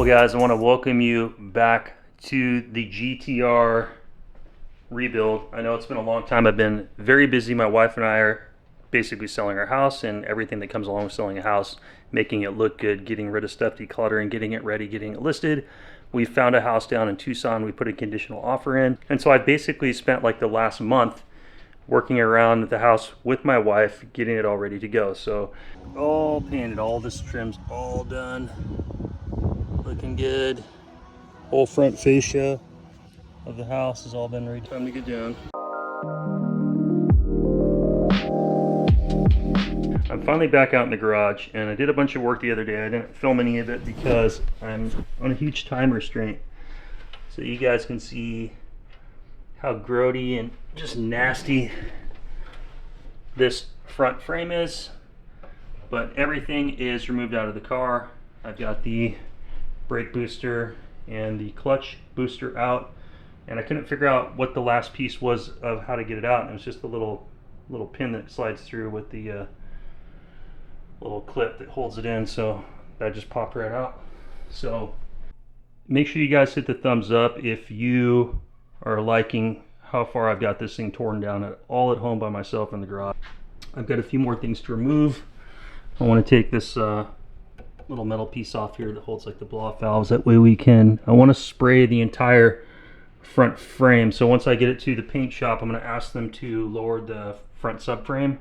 guys, I want to welcome you back to the GTR rebuild. I know it's been a long time. I've been very busy. My wife and I are basically selling our house and everything that comes along with selling a house, making it look good, getting rid of stuff, decluttering, getting it ready, getting it listed. We found a house down in Tucson. We put a conditional offer in. And so I basically spent like the last month working around the house with my wife, getting it all ready to go. So all painted, all this trim's all done. Looking good. Whole front fascia of the house has all been ready. Time to get down. I'm finally back out in the garage, and I did a bunch of work the other day. I didn't film any of it because I'm on a huge time restraint. So you guys can see how grody and just nasty this front frame is. But everything is removed out of the car. I've got the brake booster and the clutch booster out, and I couldn't figure out what the last piece was of how to get it out, and it was just a little pin that slides through with the little clip that holds it in, so that just popped right out. So make sure you guys hit the thumbs up if you are liking how far I've got this thing torn down all at home by myself in the garage. I've got a few more things to remove. I want to take this little metal piece off here that holds like the blow-off valves. That way I want to spray the entire front frame. So once I get it to the paint shop, I'm going to ask them to lower the front subframe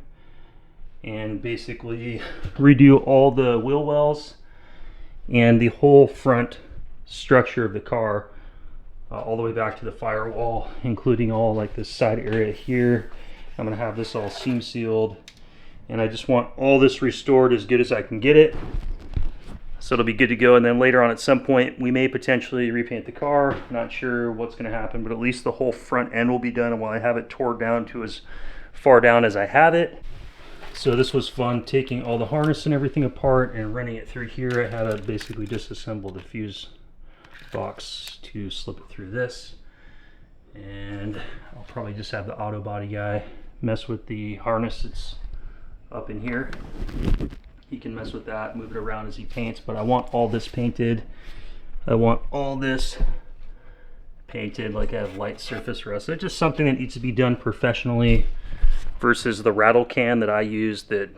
and basically redo all the wheel wells and the whole front structure of the car, all the way back to the firewall, including all like this side area here. I'm going to have this all seam sealed, and I just want all this restored as good as I can get it. So it'll be good to go, and then later on at some point we may potentially repaint the car. Not sure what's going to happen, but at least the whole front end will be done, and while I have it tore down to as far down as I have it. So this was fun, taking all the harness and everything apart and running it through here. I had to basically disassemble the fuse box to slip it through this, and I'll probably just have the auto body guy mess with the harness that's up in here. He can mess with that, move it around as he paints, but I want all this painted. I want all this painted like I have light surface rust. It's just something that needs to be done professionally versus the rattle can that I use. That,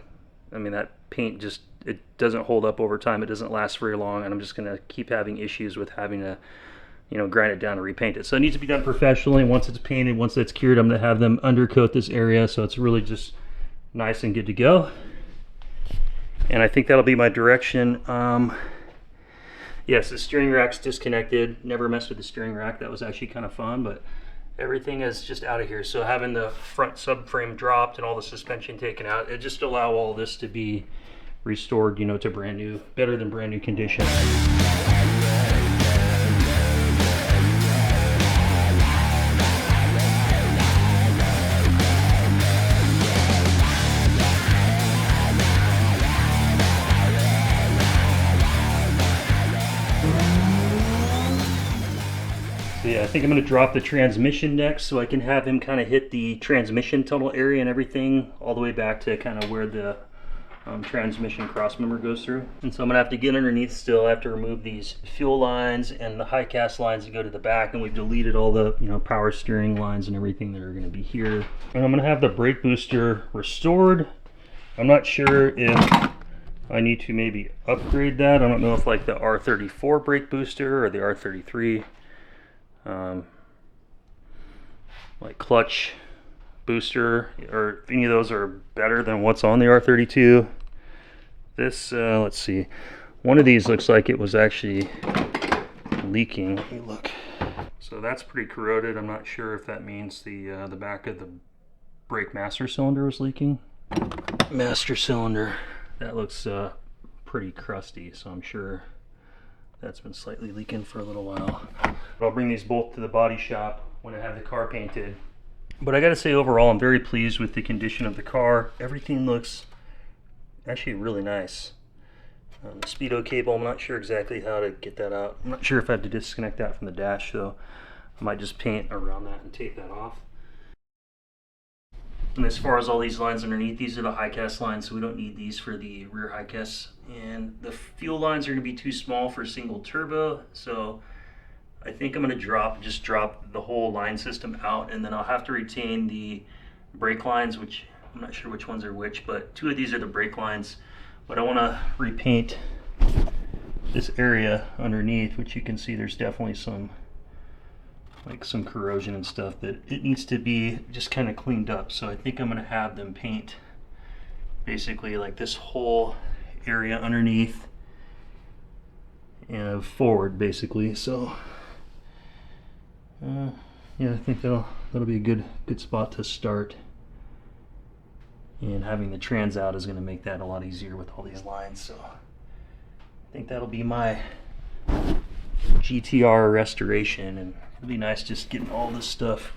I mean, that paint just, it doesn't hold up over time. It doesn't last very long, and I'm just going to keep having issues with having to, you know, grind it down and repaint it. So it needs to be done professionally. Once it's painted, once it's cured, I'm going to have them undercoat this area so it's really just nice and good to go. And I think that'll be my direction. Yes, the steering rack's disconnected. Never messed with the steering rack. That was actually kind of fun, but everything is just out of here. So having the front subframe dropped and all the suspension taken out, it just allow all this to be restored, you know, to brand new, better than brand new condition. Yeah, I think I'm going to drop the transmission next so I can have him kind of hit the transmission tunnel area and everything all the way back to kind of where the transmission crossmember goes through. And so I'm going to have to get underneath still. I have to remove these fuel lines and the high cast lines that go to the back, and we've deleted all the, you know, power steering lines and everything that are going to be here. And I'm going to have the brake booster restored. I'm not sure if I need to maybe upgrade that. I don't know if like the R34 brake booster or the R33 like clutch booster, or if any of those are better than what's on the R32. This, let's see, one of these looks like it was actually leaking. Let me look. So that's pretty corroded. I'm not sure if that means the back of the brake master cylinder was leaking. Master cylinder, that looks pretty crusty, so I'm sure that's been slightly leaking for a little while. I'll bring these both to the body shop when I have the car painted. But I gotta say, overall, I'm very pleased with the condition of the car. Everything looks actually really nice. The speedo cable, I'm not sure exactly how to get that out. I'm not sure if I have to disconnect that from the dash, so I might just paint around that and take that off. And as far as all these lines underneath, these are the high cast lines, so we don't need these for the rear high cast. And the fuel lines are going to be too small for single turbo, so I think I'm going to just drop the whole line system out, and then I'll have to retain the brake lines, which I'm not sure which ones are which, but two of these are the brake lines. But I want to repaint this area underneath, which you can see there's definitely some corrosion and stuff that it needs to be just kind of cleaned up. So I think I'm going to have them paint basically like this whole area underneath and forward basically. So yeah, I think that'll be a good spot to start. And having the trans out is going to make that a lot easier with all these lines. So I think that'll be my GTR restoration, and it'll be nice just getting all this stuff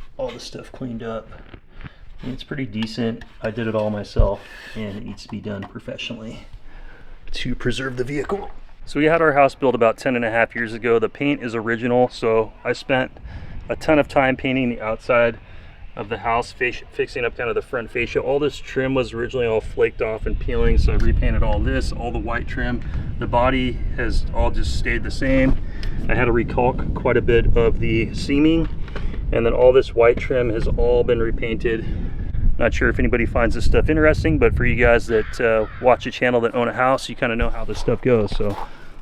cleaned up. And it's pretty decent. I did it all myself, and it needs to be done professionally to preserve the vehicle. So we had our house built about 10.5 years ago. The paint is original, so I spent a ton of time painting the outside of the house, fixing up kind of the front fascia. All this trim was originally all flaked off and peeling, so I repainted all this, all the white trim. The body has all just stayed the same. I had to recalc quite a bit of the seaming, and then all this white trim has all been repainted. Not sure if anybody finds this stuff interesting, but for you guys that watch a channel that own a house, you kind of know how this stuff goes. So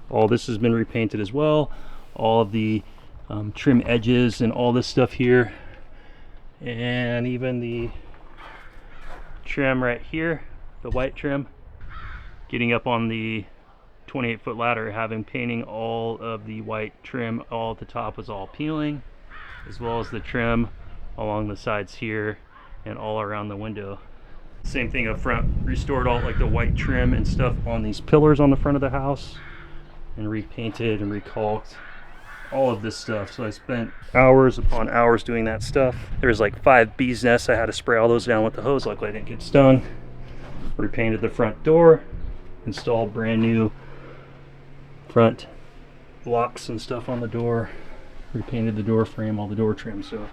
all this has been repainted as well. All of the trim edges and all this stuff here, and even the trim right here, the white trim, getting up on the 28-foot ladder, having painting all of the white trim all at the top was all peeling, as well as the trim along the sides here and all around the window. Same thing up front, restored all like the white trim and stuff on these pillars on the front of the house, and repainted and recalked all of this stuff. So I spent hours upon hours doing that stuff. There's like 5 bees nests. I had to spray all those down with the hose. Luckily I didn't get stung. Repainted the front door, installed brand new front locks and stuff on the door, repainted the door frame, all the door trim. So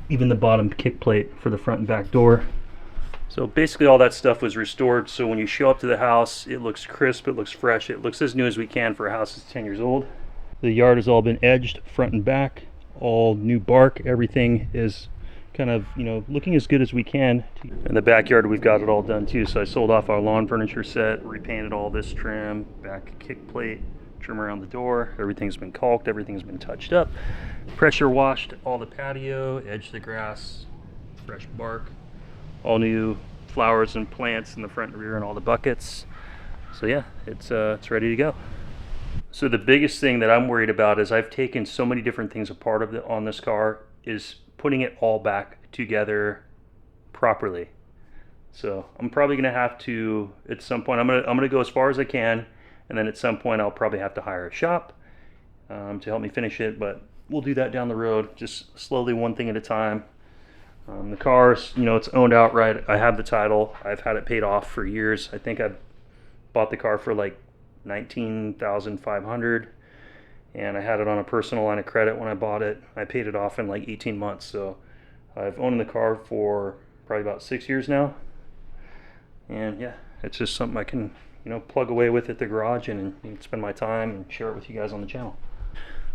even the bottom kick plate for the front and back door. So basically all that stuff was restored, so when you show up to the house, it looks crisp, it looks fresh, it looks as new as we can for a house that's 10 years old. The yard has all been edged front and back, all new bark. Everything is kind of, you know, looking as good as we can. In the backyard we've got it all done too. So I sold off our lawn furniture set, repainted all this trim, back kick plate, trim around the door. Everything's been caulked, everything's been touched up, pressure washed all the patio, edged the grass, fresh bark, all new flowers and plants in the front and rear and all the buckets. So yeah, it's ready to go. So the biggest thing that I'm worried about is I've taken so many different things apart on this car, is putting it all back together properly. So I'm probably gonna have to, at some point, I'm gonna go as far as I can, and then at some point I'll probably have to hire a shop to help me finish it, but we'll do that down the road, just slowly, one thing at a time. The car's, you know, it's owned outright. I have the title. I've had it paid off for years. I think I bought the car for like $19,500, and I had it on a personal line of credit when I bought it. I paid it off in like 18 months. So I've owned the car for probably about 6 years now. And yeah, it's just something I can, you know, plug away with at the garage and spend my time and share it with you guys on the channel.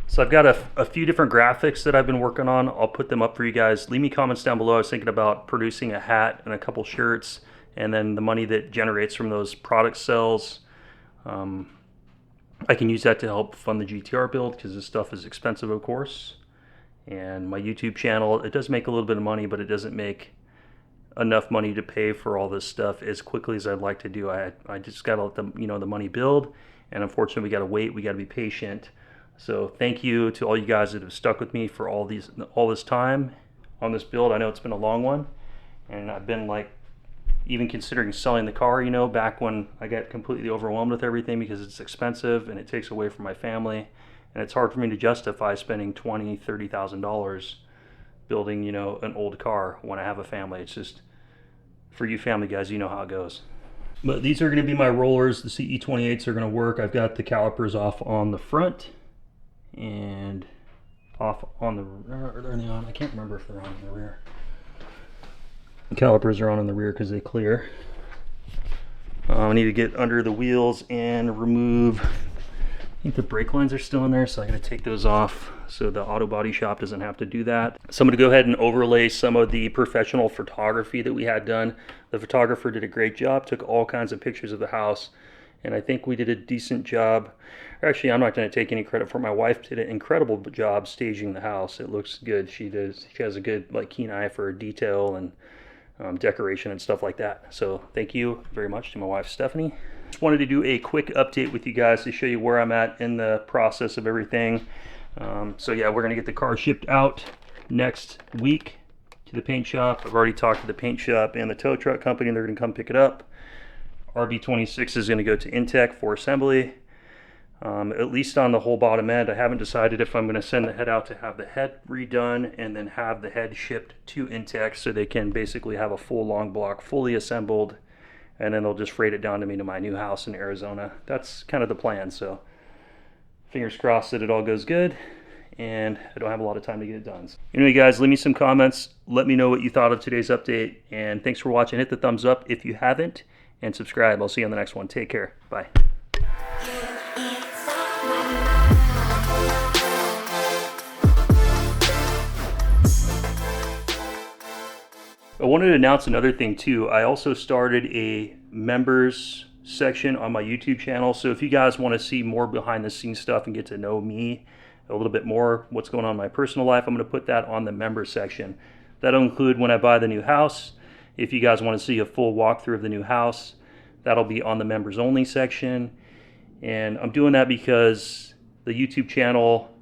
So I've got a few different graphics that I've been working on. I'll put them up for you guys. Leave me comments down below. I was thinking about producing a hat and a couple shirts, and then the money that generates from those product sales, I can use that to help fund the GTR build, because this stuff is expensive, of course. And my YouTube channel, it does make a little bit of money, but it doesn't make enough money to pay for all this stuff as quickly as I'd like to do. I just gotta let the, you know, the money build, and unfortunately we gotta wait, we gotta be patient. So thank you to all you guys that have stuck with me for all this time on this build. I know it's been a long one, and I've been like even considering selling the car, you know, back when I got completely overwhelmed with everything, because it's expensive and it takes away from my family, and it's hard for me to justify spending $20,000, $30,000 building, you know, an old car when I have a family. It's just, for you family guys, you know how it goes. But these are going to be my rollers. The CE28s are going to work. I've got the calipers off on the front and off on the, are they on? I can't remember if they're on the rear. The calipers are on in the rear because they clear. I need to get under the wheels and remove, I think the brake lines are still in there, so I gotta take those off so the auto body shop doesn't have to do that. So I'm gonna go ahead and overlay some of the professional photography that we had done. The photographer did a great job, took all kinds of pictures of the house, and I think we did a decent job. Actually, I'm not gonna take any credit for it. My wife did an incredible job staging the house. It looks good. She has a good, like, keen eye for detail and decoration and stuff like that. So thank you very much to my wife, Stephanie. Just wanted to do a quick update with you guys to show you where I'm at in the process of everything. So yeah, we're gonna get the car shipped out next week to the paint shop. I've already talked to the paint shop and the tow truck company, and they're gonna come pick it up. RB26 is gonna go to Intech for assembly. At least on the whole bottom end. I haven't decided if I'm going to send the head out to have the head redone and then have the head shipped to Intech so they can basically have a full long block fully assembled, and then they'll just freight it down to me to my new house in Arizona. That's kind of the plan, so fingers crossed that it all goes good, and I don't have a lot of time to get it done. Anyway guys, leave me some comments, let me know what you thought of today's update, and thanks for watching. Hit the thumbs up if you haven't, and subscribe. I'll see you on the next one. Take care. Bye. I wanted to announce another thing too. I also started a members section on my YouTube channel. So if you guys want to see more behind the scenes stuff and get to know me a little bit more, what's going on in my personal life, I'm going to put that on the members section. That'll include when I buy the new house. If you guys want to see a full walkthrough of the new house, that'll be on the members only section. And I'm doing that because the YouTube channel,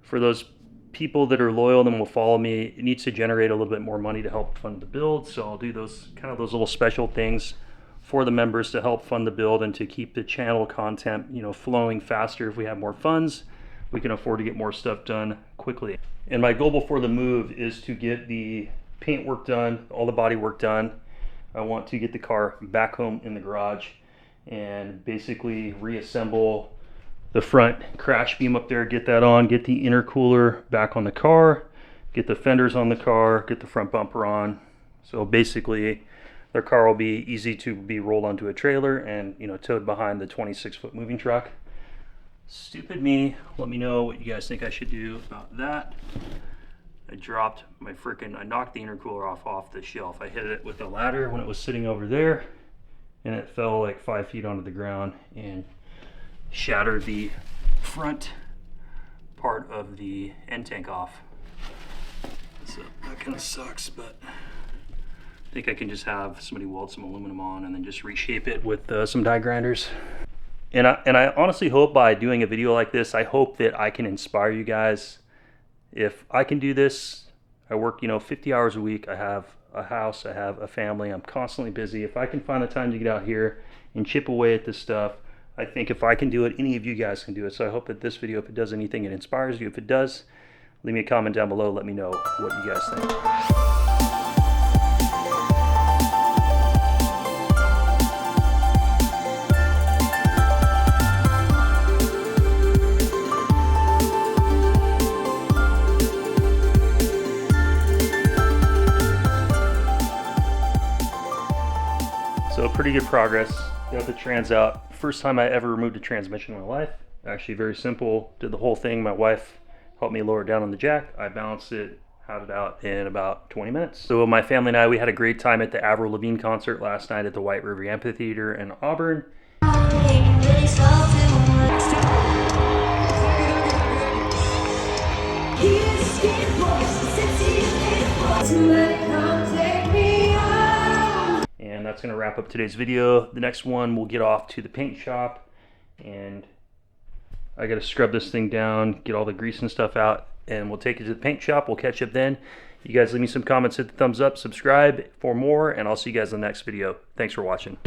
for those people that are loyal and will follow me, it needs to generate a little bit more money to help fund the build. So I'll do those little special things for the members to help fund the build and to keep the channel content, you know, flowing faster. If we have more funds, we can afford to get more stuff done quickly. And my goal before the move is to get the paint work done, all the body work done. I want to get the car back home in the garage and basically reassemble the front crash beam up there, get that on, get the intercooler back on the car, get the fenders on the car, get the front bumper on. So basically their car will be easy to be rolled onto a trailer and, you know, towed behind the 26-foot moving truck. Stupid me. Let me know what you guys think I should do about that. I knocked the intercooler off the shelf. I hit it with a ladder when it was sitting over there, and it fell like 5 feet onto the ground and shattered the front part of the end tank off. So that kind of sucks, but I think I can just have somebody weld some aluminum on and then just reshape it with some die grinders. And I honestly hope by doing a video like this, I hope that I can inspire you guys. If I can do this, I work, you know, 50 hours a week. I have a house, I have a family, I'm constantly busy. If I can find the time to get out here and chip away at this stuff, I think if I can do it, any of you guys can do it. So I hope that this video, if it does anything, it inspires you. If it does, leave me a comment down below. Let me know what you guys think. So pretty good progress. Got the trans out. First time I ever removed a transmission in my life. Actually very simple. Did the whole thing. My wife helped me lower it down on the jack. I balanced it, had it out in about 20 minutes. So my family and I, we had a great time at the Avril Lavigne concert last night at the White River Amphitheater in Auburn. And that's going to wrap up today's video. The next one, we'll get off to the paint shop, and I got to scrub this thing down, get all the grease and stuff out, and we'll take it to the paint shop. We'll catch up then. You guys leave me some comments, hit the thumbs up, subscribe for more, and I'll see you guys in the next video. Thanks for watching.